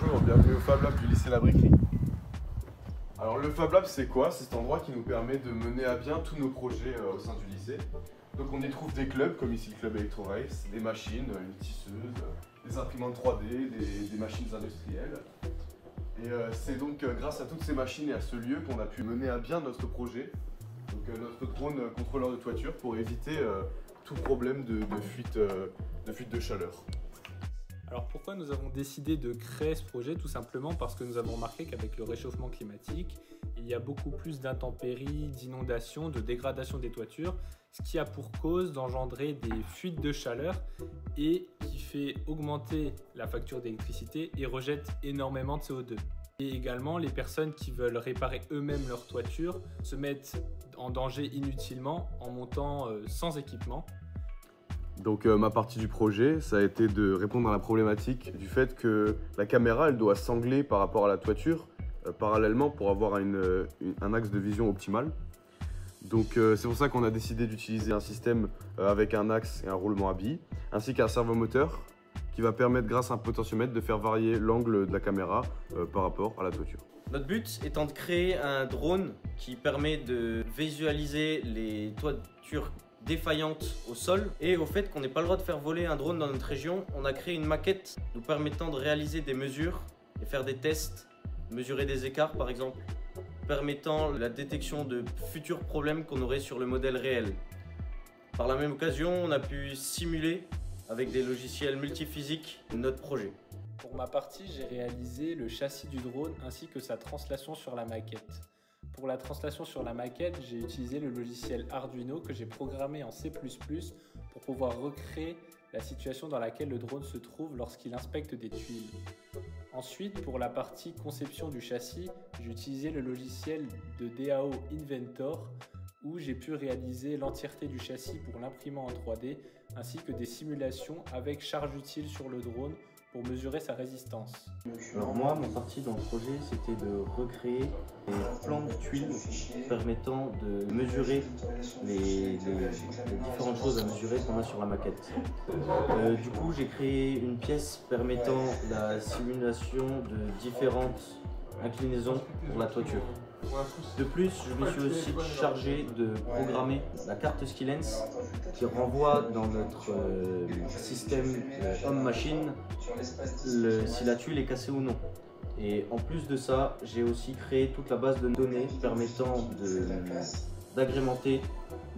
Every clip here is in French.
Bonjour, bienvenue au Fab Lab du lycée La Briquerie. Alors le Fab Lab c'est quoi? C'est cet endroit qui nous permet de mener à bien tous nos projets au sein du lycée. Donc on y trouve des clubs comme ici le club ElectroRace, des machines, une tisseuse, des imprimantes 3D, des machines industrielles. Et c'est donc grâce à toutes ces machines et à ce lieu qu'on a pu mener à bien notre projet. Donc notre drone contrôleur de toiture pour éviter tout problème de fuite de chaleur. Alors pourquoi nous avons décidé de créer ce projet? Tout simplement parce que nous avons remarqué qu'avec le réchauffement climatique, il y a beaucoup plus d'intempéries, d'inondations, de dégradation des toitures, ce qui a pour cause d'engendrer des fuites de chaleur et qui fait augmenter la facture d'électricité et rejette énormément de CO2. Et également, les personnes qui veulent réparer eux-mêmes leur toiture se mettent en danger inutilement en montant sans équipement. Donc ma partie du projet, ça a été de répondre à la problématique du fait que la caméra, elle doit s'angler par rapport à la toiture parallèlement pour avoir un axe de vision optimal. Donc c'est pour ça qu'on a décidé d'utiliser un système avec un axe et un roulement à billes, ainsi qu'un servomoteur qui va permettre, grâce à un potentiomètre, de faire varier l'angle de la caméra par rapport à la toiture. Notre but étant de créer un drone qui permet de visualiser les toitures défaillantes au sol et au fait qu'on n'ait pas le droit de faire voler un drone dans notre région, on a créé une maquette nous permettant de réaliser des mesures et faire des tests, mesurer des écarts par exemple, permettant la détection de futurs problèmes qu'on aurait sur le modèle réel. Par la même occasion, on a pu simuler avec des logiciels multiphysiques notre projet. Pour ma partie, j'ai réalisé le châssis du drone ainsi que sa translation sur la maquette. Pour la translation sur la maquette, j'ai utilisé le logiciel Arduino que j'ai programmé en C++ pour pouvoir recréer la situation dans laquelle le drone se trouve lorsqu'il inspecte des tuiles. Ensuite, pour la partie conception du châssis, j'ai utilisé le logiciel de DAO Inventor où j'ai pu réaliser l'entièreté du châssis pour l'imprimant en 3D ainsi que des simulations avec charge utile sur le drone pour mesurer sa résistance. Alors moi, mon parti dans le projet, c'était de recréer des plans de tuiles permettant de mesurer les différentes choses à mesurer qu'on a sur la maquette. Du coup, j'ai créé une pièce permettant la simulation de différentes inclinaisons pour la toiture. De plus, je me suis aussi chargé de programmer la carte Skylens qui renvoie dans notre système homme-machine si la tuile est cassée ou non. Et en plus de ça, j'ai aussi créé toute la base de données permettant d'agrémenter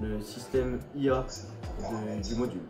le système IA du module.